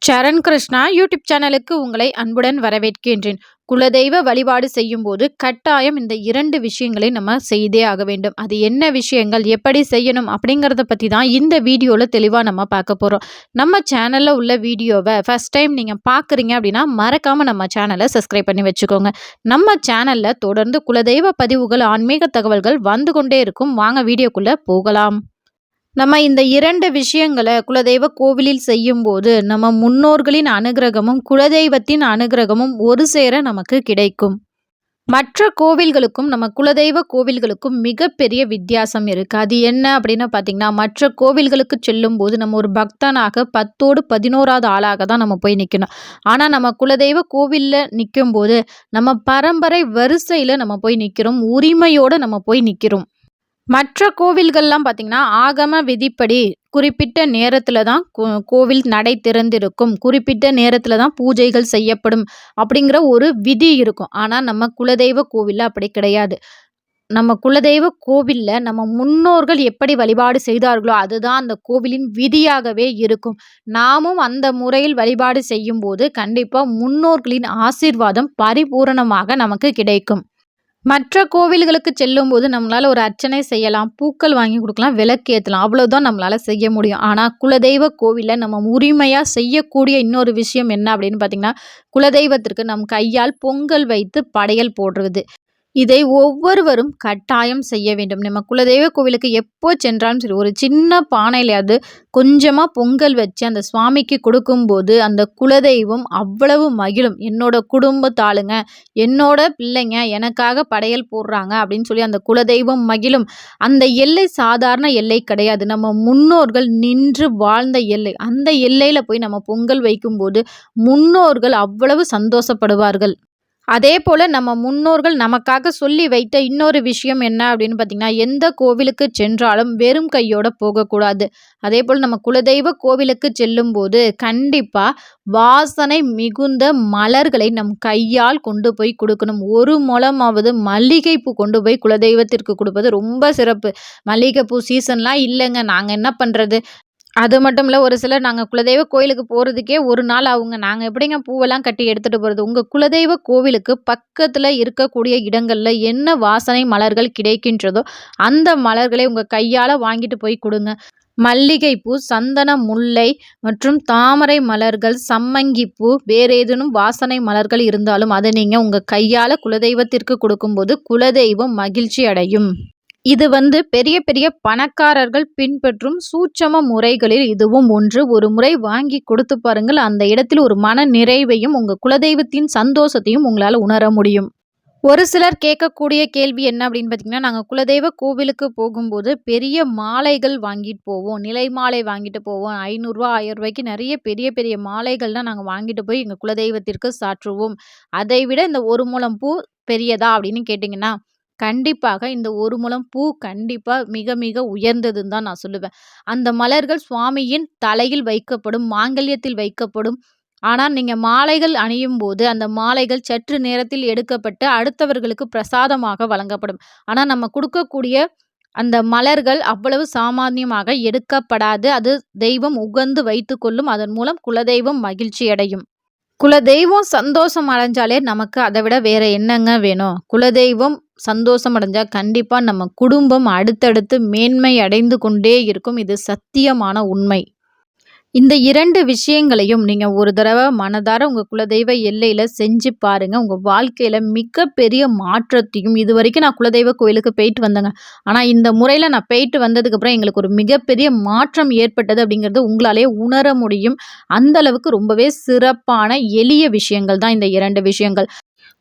சரண் Krishna YouTube சேனலுக்கு உங்களை அன்புடன் வரவேற்கின்றேன். குலதெய்வ வழிபாடு செய்யும் போது கட்டாயம் இந்த 2 விஷயங்களை நம்ம செய்தே ஆக வேண்டும். அது என்ன விஷயங்கள், எப்படி செய்யணும் அப்படிங்கிறத பற்றி தான் இந்த வீடியோவில் தெளிவாக நம்ம பார்க்க போகிறோம். நம்ம சேனலில் உள்ள வீடியோவை ஃபர்ஸ்ட் டைம் நீங்கள் பார்க்குறீங்க அப்படின்னா மறக்காமல் நம்ம சேனலை சப்ஸ்கிரைப் பண்ணி வச்சுக்கோங்க. நம்ம சேனலில் தொடர்ந்து குலதெய்வ பதிவுகள், ஆன்மீக தகவல்கள் வந்து கொண்டே இருக்கும். வாங்க வீடியோக்குள்ளே போகலாம். நம்ம இந்த 2 விஷயங்கள குலதெய்வ கோவிலில் செய்யும்போது, நம்ம முன்னோர்களின் அனுக்கிரகமும், குலதெய்வத்தின் அனுக்கிரகமும் ஒரு சேர நமக்கு கிடைக்கும். மற்ற கோவில்களுக்கும், நம்ம குலதெய்வ கோவில்களுக்கும் மிகப்பெரிய வித்தியாசம் இருக்கு. அது என்ன அப்படின்னு பார்த்தீங்கன்னா, மற்ற கோவில்களுக்கு செல்லும்போது நம்ம ஒரு பக்தனாக 10ஓடு 11வது ஆளாக தான் நம்ம போய் நிக்கணும். ஆனா, நம்ம குலதெய்வ கோவில்ல நிக்கும்போது, நம்ம பரம்பரை வரிசையில நம்ம போய் நிக்கிறோம். உரிமையோட நம்ம போய் நிக்கிறோம். மற்ற கோவில்கள்லாம் பார்த்தீங்கன்னா, ஆகம விதிப்படி குறிப்பிட்ட நேரத்தில தான் கோவில் நடை திறந்திருக்கும். குறிப்பிட்ட நேரத்தில தான் பூஜைகள் செய்யப்படும். அப்படிங்கிற ஒரு விதி இருக்கும். ஆனா, நம்ம குலதெய்வ கோவில்ல அப்படி கிடையாது. நம்ம குலதெய்வ கோவில்ல நம்ம முன்னோர்கள் எப்படி வழிபாடு செய்தார்களோ, அதுதான் அந்த கோவிலின் விதியாகவே இருக்கும். நாமும் அந்த முறையில் வழிபாடு செய்யும்போது, கண்டிப்பா முன்னோர்களின் ஆசீர்வாதம் பரிபூரணமாக நமக்கு கிடைக்கும். மற்ற கோவில்களுக்கு செல்லும்போது நம்மளால ஒரு அர்ச்சனை செய்யலாம், பூக்கள் வாங்கி குடுக்கலாம், விளக்கு ஏத்தலாம். அவ்வளவுதான் நம்மளால செய்ய முடியும். ஆனா, குலதெய்வ கோவில்ல நம்ம உரிமையா செய்யக்கூடிய இன்னொரு விஷயம் என்ன அப்படின்னு பார்த்தீங்கன்னா, குலதெய்வத்திற்கு நம் கையால் பொங்கல் வைத்து படையல் போடுறது. இதை ஒவ்வொருவரும் கட்டாயம் செய்ய வேண்டும். நம்ம குலதெய்வ கோவிலுக்கு எப்போ சென்றாலும் சரி, ஒரு சின்ன பானையிலயாவது கொஞ்சமா பொங்கல் வச்சு அந்த சுவாமிக்கு கொடுக்கும்போது, அந்த குலதெய்வம் அவ்வளவு மகிழும். என்னோட குடும்பத்தாளுங்க, என்னோட பிள்ளைங்க எனக்காக படையல் போடுறாங்க அப்படின்னு சொல்லி அந்த குலதெய்வம் மகிழும். அந்த எல்லை சாதாரண எல்லை கிடையாது. நம்ம முன்னோர்கள் நின்று வாழ்ந்த எல்லை. அந்த எல்லையில போய் நம்ம பொங்கல் வைக்கும்போது, முன்னோர்கள் அவ்வளவு சந்தோஷப்படுவார்கள். அதேபோல நம்ம முன்னோர்கள் நமக்காக சொல்லி வைத்த இன்னொரு விஷயம் என்ன அப்படின்னு பார்த்தீங்கன்னா, எந்த கோவிலுக்கு சென்றாலும் வெறும் கையோட போகக்கூடாது. அதேபோல் நம்ம குலதெய்வ கோவிலுக்கு செல்லும்போது கண்டிப்பா வாசனை மிகுந்த மலர்களை நம் கையால் கொண்டு போய் குடுக்கணும். 1 முழமாவது மல்லிகைப்பூ கொண்டு போய் குலதெய்வத்திற்கு குடுப்பது ரொம்ப சிறப்பு. மல்லிகைப்பூ சீசன்லாம் இல்லங்க. நாங்க என்ன பண்றது? அது மட்டும் இல்ல, ஒரு சிலர் நாங்க குலதெய்வ கோயிலுக்கு போறதுக்கே 1 நாள் ஆகுங்க. நாங்க எப்படிங்க பூவெல்லாம் கட்டி எடுத்துட்டு போறது? உங்க குலதெய்வ கோவிலுக்கு பக்கத்துல இருக்கக்கூடிய இடங்கள்ல என்ன வாசனை மலர்கள் கிடைக்கின்றதோ, அந்த மலர்களை உங்க கையால வாங்கிட்டு போய் குடுங்க. மல்லிகைப்பூ, சந்தன முல்லை மற்றும் தாமரை மலர்கள், சம்மங்கிப்பூ, வேற ஏதேனும் வாசனை மலர்கள் இருந்தாலும், அத நீங்க உங்க கையால குலதெய்வத்திற்கு கொடுக்கும்போது, குலதெய்வம் மகிழ்ச்சி அடையும். இது பெரிய பெரிய பணக்காரர்கள் பின்பற்றும் சூட்சம முறைகளில் இதுவும் ஒன்று. ஒரு முறை வாங்கி கொடுத்து பாருங்கள். அந்த இடத்தில் ஒரு மன நிறைவையும், உங்க குலதெய்வத்தின் சந்தோஷத்தையும் உங்களால உணர முடியும். ஒரு சிலர் கேட்கக்கூடிய கேள்வி என்ன அப்படின்னு பார்த்தீங்கன்னா, நாங்க குலதெய்வ கோவிலுக்கு போகும்போது பெரிய மாலைகள் வாங்கிட்டு போவோம். நிலை மாலை வாங்கிட்டு போவோம். ரூ. 500 ரூ. 1000க்கு நெறைய பெரிய பெரிய மாலைகள்லாம் நாங்க வாங்கிட்டு போய் எங்க குலதெய்வத்திற்கு சாற்றுவோம். அதை விட இந்த 1 முழம் பூ பெரியதா அப்படின்னு கேட்டீங்கன்னா, கண்டிப்பாக இந்த 1 முழம் பூ கண்டிப்பா மிக மிக உயர்ந்ததுன்னு தான் நான் சொல்லுவேன். அந்த மலர்கள் சுவாமியின் தலையில் வைக்கப்படும், மாங்கல்யத்தில் வைக்கப்படும். ஆனா, நீங்க மாலைகள் அணியும்போது, அந்த மாலைகள் சற்று நேரத்தில் எடுக்கப்பட்டு அடுத்தவர்களுக்கு பிரசாதமாக வழங்கப்படும். ஆனா, நம்ம குடுக்கக்கூடிய அந்த மலர்கள் அவ்வளவு சாமானியமாக எடுக்கப்படாது. அது தெய்வம் உகந்து வைத்துக்கொள்ளும். அதன் மூலம் குலதெய்வம் மகிழ்ச்சி அடையும். குலதெய்வம் சந்தோஷம் அடைஞ்சாலே நமக்கு அத விட வேற என்னங்க வேணும்? குலதெய்வம் சந்தோஷம் அடைஞ்சா கண்டிப்பா நம்ம குடும்பம் அடுத்தடுத்து மேன்மை அடைந்து கொண்டே இருக்கும். இது சத்தியமான உண்மை. இந்த 2 விஷயங்களையும் நீங்க ஒரு தடவ மனதார உங்க குலதெய்வ எல்லையில செஞ்சு பாருங்க. உங்க வாழ்க்கையில மிகப்பெரிய மாற்றத்தையும் இதுவரைக்கும் நான் குலதெய்வ கோயிலுக்கு போயிட்டு வந்தேங்க. ஆனா இந்த முறையில நான் போயிட்டு வந்ததுக்கப்புறம் எங்களுக்கு ஒரு மிகப்பெரிய மாற்றம் ஏற்பட்டது அப்படிங்கிறது உங்களாலேயே உணர முடியும். அந்த அளவுக்கு ரொம்பவே சிறப்பான எளிய விஷயங்கள் தான் இந்த 2 விஷயங்கள்.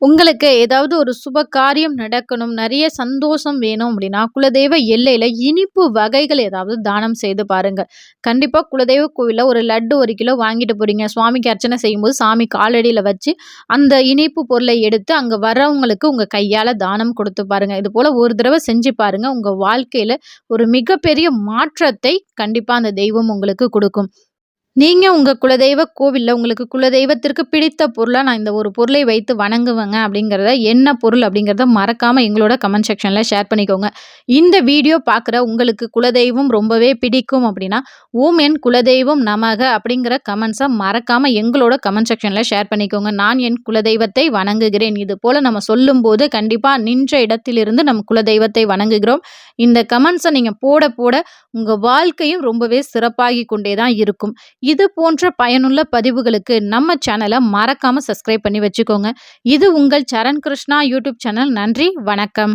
உங்களுக்கு ஏதாவது ஒரு சுப காரியம் நடக்கணும், நெறைய சந்தோஷம் வேணும் அப்படின்னா, குலதெய்வ எல்லையில இனிப்பு வகைகள் ஏதாவது தானம் செய்து பாருங்க. கண்டிப்பா குலதெய்வ கோவில்ல ஒரு லட்டு 1 கிலோ வாங்கிட்டு போறீங்க. சுவாமிக்கு அர்ச்சனை செய்யும்போது சாமி காலடியில வச்சு, அந்த இனிப்பு பொருளை எடுத்து அங்க வரவங்களுக்கு உங்க கையால தானம் கொடுத்து பாருங்க. இது போல ஒரு தடவ செஞ்சு பாருங்க. உங்க வாழ்க்கையில ஒரு மிகப்பெரிய மாற்றத்தை கண்டிப்பா அந்த தெய்வம் உங்களுக்கு குடுக்கும். நீங்க உங்க குலதெய்வ கோவில்ல உங்களுக்கு குலதெய்வத்திற்கு பிடித்த பொருளா நான் இந்த ஒரு பொருளை வைத்து வணங்குவேங்க அப்படிங்கிறத, என்ன பொருள் அப்படிங்கிறத மறக்காம எங்களோட கமெண்ட் செக்ஷன்ல ஷேர் பண்ணிக்கோங்க. இந்த வீடியோ பார்க்குற உங்களுக்கு குலதெய்வம் ரொம்பவே பிடிக்கும் அப்படின்னா, ஓம் என் குலதெய்வம் நமக அப்படிங்கிற கமெண்ட்ஸ மறக்காம எங்களோட கமெண்ட் செக்ஷன்ல ஷேர் பண்ணிக்கோங்க. நான் என் குலதெய்வத்தை வணங்குகிறேன். இது போல நம்ம சொல்லும்போது கண்டிப்பா நின்ற இடத்திலிருந்து நம் குலதெய்வத்தை வணங்குகிறோம். இந்த கமெண்ட்ஸ நீங்க போட போட உங்க வாழ்க்கையும் ரொம்பவே சிறப்பாகிக் கொண்டே தான் இருக்கும். இது போன்ற பயனுள்ள பதிவுகளுக்கு நம்ம சேனலை மறக்காம சப்ஸ்கிரைப் பண்ணி வச்சுக்கோங்க. இது உங்கள் சரண் கிருஷ்ணா யூடியூப் சேனல். நன்றி, வணக்கம்.